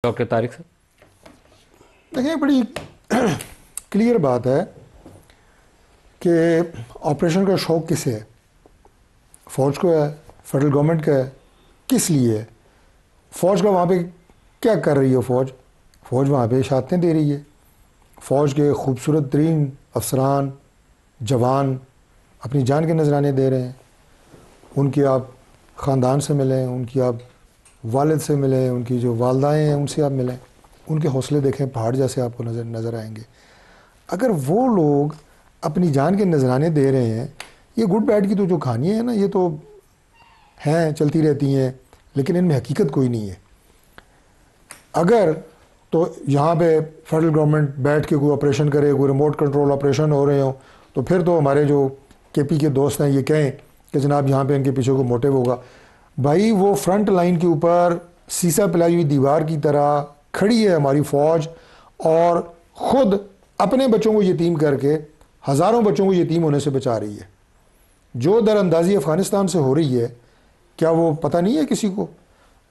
Doctor Tariq साहब, देखिए बड़ी क्लियर बात है कि ऑपरेशन का शौक किसे है? फ़ौज को है, फेडरल गवर्नमेंट का है, किस लिए है? फ़ौज का वहाँ पे क्या कर रही है? फ़ौज वहाँ पे शहादतें दे रही है। फ़ौज के खूबसूरत तरीन अफसरान जवान अपनी जान के नजराने दे रहे हैं। उनकी आप ख़ानदान से मिलें, उनकी आप वालिद से मिलें, उनकी जो वालदाएँ हैं उनसे आप मिलें, उनके हौसले देखें, पहाड़ जैसे आपको नज़र आएंगे। अगर वो लोग अपनी जान के नजराने दे रहे हैं, ये गुड बैड की तो जो कहानियाँ हैं ना, ये तो हैं, चलती रहती हैं, लेकिन इनमें हकीकत कोई नहीं है। अगर तो यहाँ पे फेडरल गवर्नमेंट बैठ के कोई ऑपरेशन करे, कोई रिमोट कंट्रोल ऑपरेशन हो रहे हो, तो फिर तो हमारे जो केपी के दोस्त हैं ये कहें कि जनाब यहाँ पे इनके पीछे कोई मोटिव होगा। भाई वो फ्रंट लाइन के ऊपर सीसा पिलाई हुई दीवार की तरह खड़ी है हमारी फ़ौज, और ख़ुद अपने बच्चों को यतीम करके हज़ारों बच्चों को यतीम होने से बचा रही है। जो दरअंदाजी अफ़गानिस्तान से हो रही है, क्या वो पता नहीं है किसी को?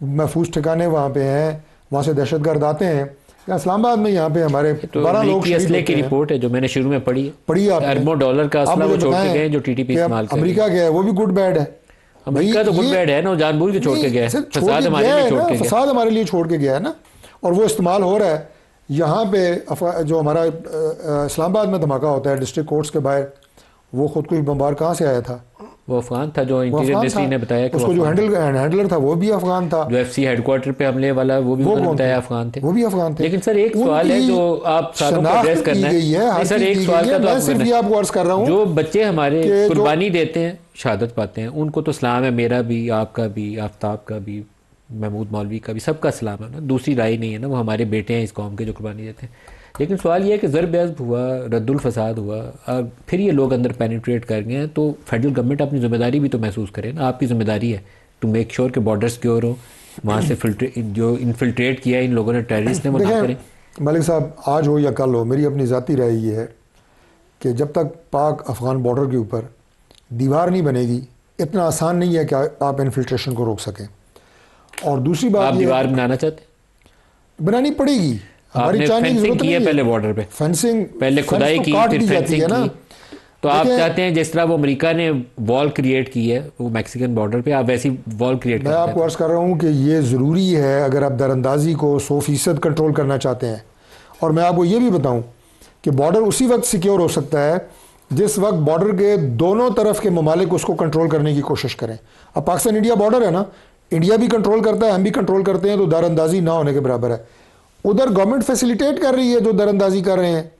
महफूज ठिकाने वहाँ पे हैं, वहाँ से दहशतगर्द आते हैं। इस्लामाबाद में यहाँ पे हमारे 12 लोग असले की रिपोर्ट है जो मैंने शुरू में पढ़ी है, अरबों डॉलर का असला वो छोड़ के गए जो टीटीपी इस्तेमाल कर रही है। अमेरिका गया है, वो भी गुड बैड है। अमेरिका तो गुड बैड है ना, जानबूझ के छोड़ के गया है, फसाद हमारे लिए छोड़ के गया, फसाद हमारे लिए छोड़ के गया है ना, और वो इस्तेमाल हो रहा है। यहाँ पे जो हमारा इस्लामाबाद में धमाका होता है डिस्ट्रिक्ट कोर्ट्स के बाहर, वो खुद कोई बमबार कहाँ से आया था? वो अफगान था, जो इंटीरियर मिनिस्ट्री ने बताया कि उसको जो हैंडलर था वो भी अफगान था, जो एफसी हेडक्वार्टर पे हमले वाला वो भी बताया अफगान थे, वो भी अफगान थे। लेकिन सर एक सवाल है जो आप सारों को एड्रेस करना है सर, एक सवाल का मैं सिर्फ आपको अर्ज कर रहा हूँ, जो बच्चे हमारे कुर्बानी देते हैं, शहादत पाते हैं, उनको तो सलाम है, मेरा भी, आपका भी, आफ्ताब का भी, महमूद मौलवी का भी, सबका सलाम है ना, दूसरी राय नहीं है ना, वो हमारे बेटे हैं इस कौम के जो कुर्बानी देते हैं। लेकिन सवाल ये है कि ज़रब अज़ब हुआ, रद्दुल फसाद हुआ, और फिर ये लोग अंदर पेनिट्रेट कर गए हैं, तो फेडरल गवर्नमेंट अपनी जिम्मेदारी भी तो महसूस करे ना। आपकी जिम्मेदारी है टू मेक श्योर कि बॉर्डर सिक्योर हो, वहाँ से जो इन्फिल्ट्रेट किया इन लोगों ने, टेररिस्ट ने, वो ना करें। मलिक साहब, आज हो या कल हो, मेरी अपनी ज़ाती राय ये है कि जब तक पाक अफ़गान बॉर्डर के ऊपर दीवार नहीं बनेगी, इतना आसान नहीं है कि आप इन्फिल्ट्रेशन को रोक सकें। और दूसरी बात, आप दीवार बनाना चाहते हैं? बनानी पड़ेगी, हमारी चाहने की जरूरत नहीं है। पहले बॉर्डर पे फेंसिंग, पहले खुदाई की, फिर फेंसिंग की ना, तो आप चाहते हैं जिस तरह वो अमेरिका ने वॉल क्रिएट की है वो मैक्सिकन बॉर्डर पे, आप वैसी वॉल क्रिएट मैं आपको अर्ज कर रहा हूँ कि ये ज़रूरी है अगर आप दरअंदाजी को 100% कंट्रोल करना चाहते हैं। और मैं आपको ये भी बताऊँ कि बॉर्डर उसी वक्त सिक्योर हो सकता है जिस वक्त बॉर्डर के दोनों तरफ के ममालिक उसको कंट्रोल करने की कोशिश करें। अब पाकिस्तान इंडिया बॉर्डर है ना, इंडिया भी कंट्रोल करता है, हम भी कंट्रोल करते हैं, तो दरअंदाजी ना होने के बराबर है। उधर गवर्नमेंट फैसिलिटेट कर रही है जो दरअंदाजी कर रहे हैं।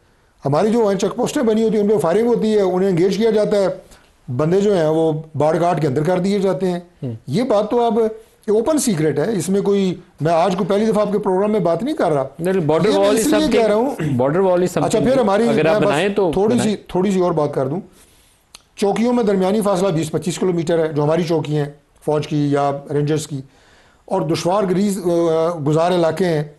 हमारी जो चेक पोस्टें बनी होती हैं उन पर फायरिंग होती है, उन्हें एंगेज किया जाता है, बंदे जो हैं वो बाढ़ घाट के अंदर कर दिए जाते हैं। ये बात तो अब ओपन सीक्रेट है, इसमें कोई, मैं आज को पहली दफ़ा आपके प्रोग्राम में बात नहीं कर रहा। बॉर्डर वॉल इसलिए कह रहा हूँ, बॉर्डर वॉल इज समथिंग। अच्छा, फिर हमारी अगर आप बनाएं तो थोड़ी सी और बात कर दूँ। चौकियों में दरमियानी फासला 20-25 किलोमीटर है, जो हमारी चौकी हैं फ़ौज की या रेंजर्स की, और दुश्वार गुजार इलाके हैं,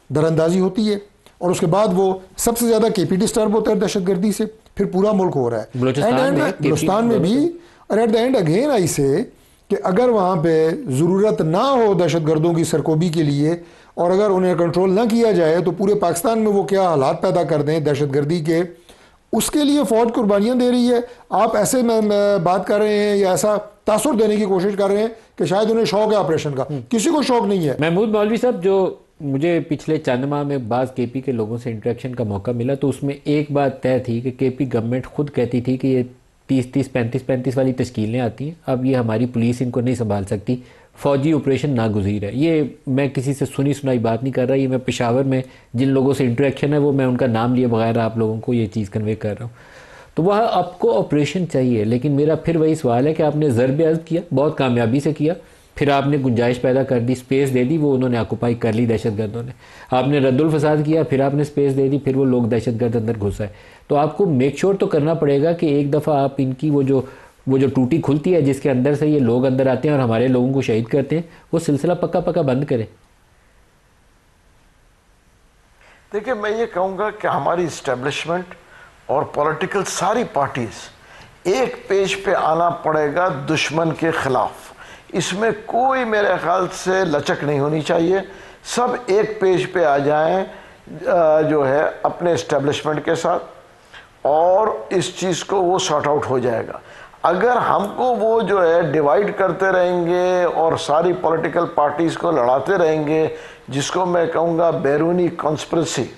दरअंदाजी होती है, और उसके बाद वो सबसे ज़्यादा केपी डिस्टर्ब होता है दहशतगर्दी से, फिर पूरा मुल्क हो रहा है, बलूचिस्तान में भी। और at the end again I से कि अगर वहाँ पे ज़रूरत ना हो दहशतगर्दों की सरकोबी के लिए, और अगर उन्हें कंट्रोल ना किया जाए, तो पूरे पाकिस्तान में वो क्या हालात पैदा कर दें दहशतगर्दी के, उसके लिए फ़ौज कुर्बानियाँ दे रही है। आप ऐसे में बात कर रहे हैं या ऐसा तासुर देने की कोशिश कर रहे हैं कि शायद उन्हें शौक है ऑपरेशन का, किसी को शौक नहीं है। महमूद मौलवी साहब, जो मुझे पिछले चंद माह में बाज़ केपी के लोगों से इंटरेक्शन का मौका मिला, तो उसमें एक बात तय थी कि केपी गवर्नमेंट खुद कहती थी कि ये 30-30, 35-35 वाली तश्कीलें आती हैं, अब ये हमारी पुलिस इनको नहीं संभाल सकती, फ़ौजी ऑपरेशन नागुज़ीर है। ये मैं किसी से सुनी सुनाई बात नहीं कर रहा, ये मैं पेशावर में जिन लोगों से इंटरेक्शन है वो मैं उनका नाम लिए बगैर आप लोगों को ये चीज़ कन्वे कर रहा हूँ। तो वह आपको ऑपरेशन चाहिए, लेकिन मेरा फिर वही सवाल है कि आपने ज़रब अज़ब किया, बहुत कामयाबी से किया, फिर आपने गुंजाइश पैदा कर दी, स्पेस दे दी, वो उन्होंने ऑक्यूपाई कर ली दहशतगर्दों ने। आपने रद्दुल फसाद किया, फिर आपने स्पेस दे दी, फिर वो लोग दहशतगर्द अंदर घुस आए। तो आपको मेक श्योर तो करना पड़ेगा कि एक दफ़ा आप इनकी वो जो टूटी खुलती है जिसके अंदर से ये लोग अंदर आते हैं और हमारे लोगों को शहीद करते हैं, वो सिलसिला पक्का पक्का बंद करें। देखिए, मैं ये कहूँगा कि हमारी इस्टेब्लिशमेंट और पॉलिटिकल सारी पार्टीज एक पेज पे आना पड़ेगा दुश्मन के खिलाफ। इसमें कोई मेरे ख्याल से लचक नहीं होनी चाहिए सब एक पेज पे आ जाएं जो है अपने इस्टेब्लिशमेंट के साथ, और इस चीज़ को वो सॉर्ट आउट हो जाएगा। अगर हमको वो जो है डिवाइड करते रहेंगे और सारी पॉलिटिकल पार्टीज़ को लड़ाते रहेंगे, जिसको मैं कहूँगा बैरूनी कॉन्स्पिरेसी,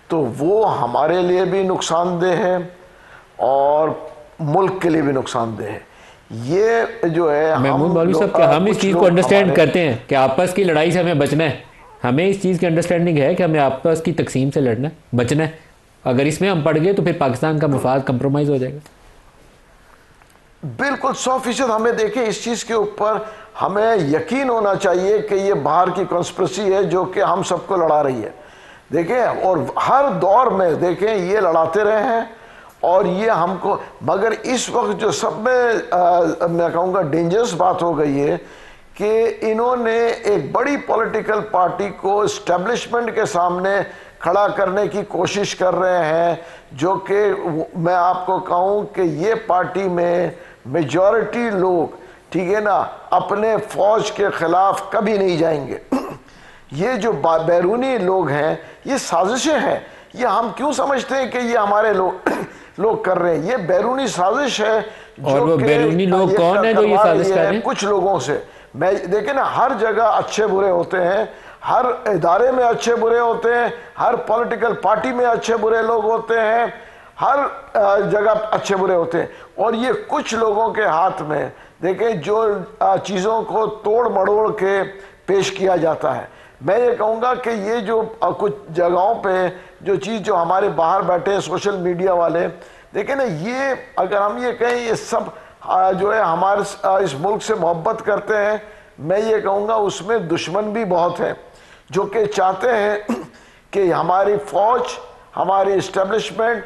तो वो हमारे लिए भी नुकसानदेह है और मुल्क के लिए भी नुकसानदेह है। ये जो है महमूद मौलवी साहब, क्या हम इस चीज़ को अंडरस्टैंड करते हैं कि आपस की लड़ाई से हमें बचना है? हमें इस चीज़ की अंडरस्टैंडिंग है कि हमें आपस की तकसीम से लड़ना है, बचना है। अगर इसमें हम पड़ गए तो फिर पाकिस्तान का मफाद कंप्रोमाइज़ हो जाएगा। बिल्कुल 100% हमें देखिए इस चीज़ के ऊपर हमें यकीन होना चाहिए कि ये बाहर की कॉन्स्पिरेसी है जो कि हम सबको लड़ा रही है। देखें, और हर दौर में देखें ये लड़ाते रहे हैं और ये हमको, मगर इस वक्त जो सब में मैं कहूँगा डेंजरस बात हो गई है कि इन्होंने एक बड़ी पॉलिटिकल पार्टी को इस्टेब्लिशमेंट के सामने खड़ा करने की कोशिश कर रहे हैं, जो कि मैं आपको कहूँ कि ये पार्टी में मेजॉरिटी लोग, ठीक है ना, अपने फौज के खिलाफ कभी नहीं जाएंगे। ये जो बैरूनी लोग हैं, ये साजिशें हैं। ये हम क्यों समझते हैं कि ये हमारे लोग कर रहे हैं? ये बैरूनी साजिश है। और वो बैरूनी लोग कौन है जो ये साजिश कर रहे हैं? कुछ लोगों से मैं देखे ना, हर जगह अच्छे बुरे होते हैं, हर इदारे में अच्छे बुरे होते हैं, हर पॉलिटिकल पार्टी में अच्छे बुरे लोग होते हैं, हर जगह अच्छे बुरे होते हैं। और ये कुछ लोगों के हाथ में देखें जो चीज़ों को तोड़ मड़ोड़ के पेश किया जाता है। मैं ये कहूँगा कि ये जो कुछ जगहों पे जो चीज़ जो हमारे बाहर बैठे हैं सोशल मीडिया वाले, देखें ना, ये अगर हम ये कहें ये सब जो है हमारे इस मुल्क से मोहब्बत करते हैं, मैं ये कहूँगा उसमें दुश्मन भी बहुत हैं जो कि चाहते हैं कि हमारी फ़ौज, हमारी इस्टेब्लिशमेंट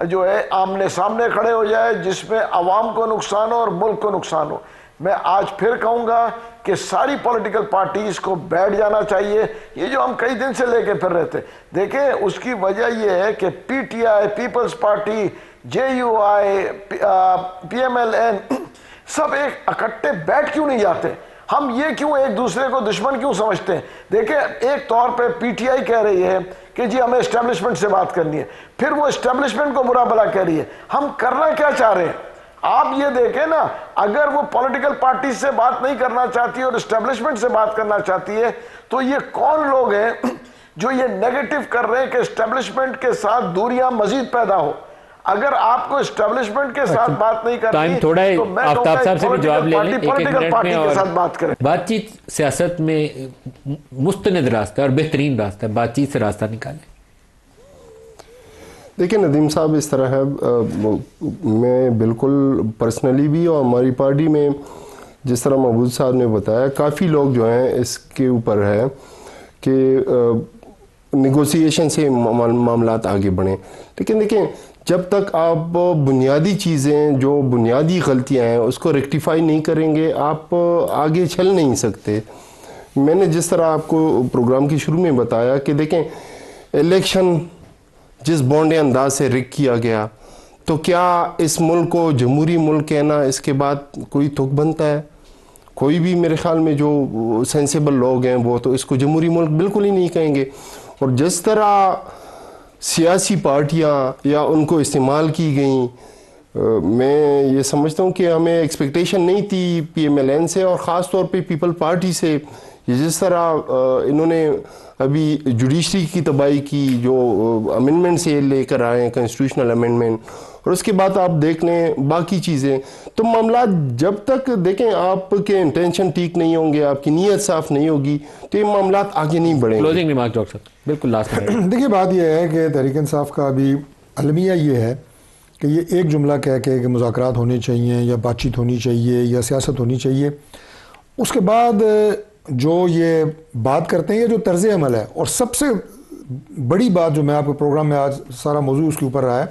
जो है आमने सामने खड़े हो जाए, जिसमें आवाम को नुकसान हो और मुल्क को नुकसान हो। मैं आज फिर कहूँगा कि सारी पॉलिटिकल पार्टीज़ को बैठ जाना चाहिए। ये जो हम कई दिन से लेके फिर रहे थे, देखें उसकी वजह यह है कि PTI, Peoples Party, JUI, PMLN सब एक इकट्ठे बैठ क्यों नहीं जाते? हम ये क्यों एक दूसरे को दुश्मन क्यों समझते हैं? देखें, एक तौर पे PTI कह रही है कि जी हमें एस्टेब्लिशमेंट से बात करनी है, फिर वो एस्टेब्लिशमेंट को बुरा भला कह रही है। हम करना क्या चाह रहे हैं? आप ये देखें ना, अगर वो पॉलिटिकल पार्टी से बात नहीं करना चाहती और एस्टेब्लिशमेंट से बात करना चाहती है, तो ये कौन लोग हैं जो ये नेगेटिव कर रहे हैं कि एस्टेब्लिशमेंट के साथ दूरियां मजीद पैदा हो? अगर आपको एस्टेब्लिशमेंट के साथ बात नहीं करनी, टाइम थोड़ा है, तो मैं आफ्ताब साहब से भी जवाब ले लें एक मिनट में, के साथ बात करें। बातचीत सियासत में मुस्तनद रास्ता और बेहतरीन रास्ता है, बातचीत से रास्ता निकालें। देखिए नदीम साहब, इस तरह है, मैं बिल्कुल पर्सनली भी और हमारी पार्टी में जिस तरह महबूब साहब ने बताया, काफ़ी लोग जो हैं इसके ऊपर है कि नेगोशिएशन से मामलात आगे बढ़ें। लेकिन देखें, जब तक आप बुनियादी चीज़ें जो बुनियादी गलतियां हैं उसको रेक्टिफाई नहीं करेंगे, आप आगे चल नहीं सकते। मैंने जिस तरह आपको प्रोग्राम की शुरू में बताया कि देखें, इलेक्शन जिस बौंडे अंदाज से रिक किया गया, तो क्या इस मुल्क को जमहूरी मुल्क कहना इसके बाद कोई तुक बनता है? कोई भी मेरे ख्याल में जो सेंसिबल लोग हैं वो तो इसको जमहूरी मुल्क बिल्कुल ही नहीं कहेंगे। और जिस तरह सियासी पार्टियां या उनको इस्तेमाल की गई, मैं ये समझता हूँ कि हमें एक्सपेक्टेशन नहीं थी PMLN से और ख़ास तौर पे पीपल पार्टी से। ये जिस तरह इन्होंने अभी जुडिशरी की तबाही की, जो अमेंडमेंट से लेकर आए हैं, कॉन्स्टिट्यूशनल अमेंडमेंट, और उसके बाद आप देख लें बाकी चीज़ें, तो मामला जब तक देखें आपके इंटेंशन ठीक नहीं होंगे, आपकी नीयत साफ नहीं होगी, तो ये मामला आगे नहीं बढ़ेंगे। क्लोजिंग रिमार्क डॉक्टर साहब, बिल्कुल लास्ट में। देखिए, बात यह है कि तहरीक इंसाफ का अभी अलमिया ये है कि ये एक जुमला कह के कि मुज़ाकरात होने चाहिए या बातचीत होनी चाहिए या सियासत होनी चाहिए, उसके बाद जो ये बात करते हैं, ये जो तर्ज़ अमल है, और सबसे बड़ी बात जो मैं आपके प्रोग्राम में आज सारा मौजू उसके ऊपर रहा है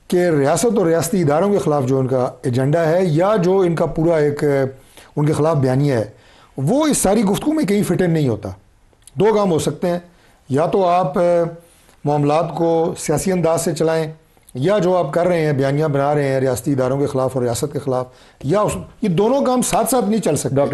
कि रियासत और रियासती इदारों के ख़िलाफ़ जो इनका एजेंडा है या जो इनका पूरा एक उनके ख़िलाफ़ बयानिया है, वो इस सारी गुफ्तगू में कहीं फिट इन नहीं होता। दो काम हो सकते हैं, या तो आप मामलात को सियासी अंदाज से चलाएं, या जो आप कर रहे हैं बयानिया बना रहे हैं रियासती इदारों के ख़िलाफ़ और रियासत के ख़िलाफ़, या ये दोनों काम साथ साथ नहीं चल सकते।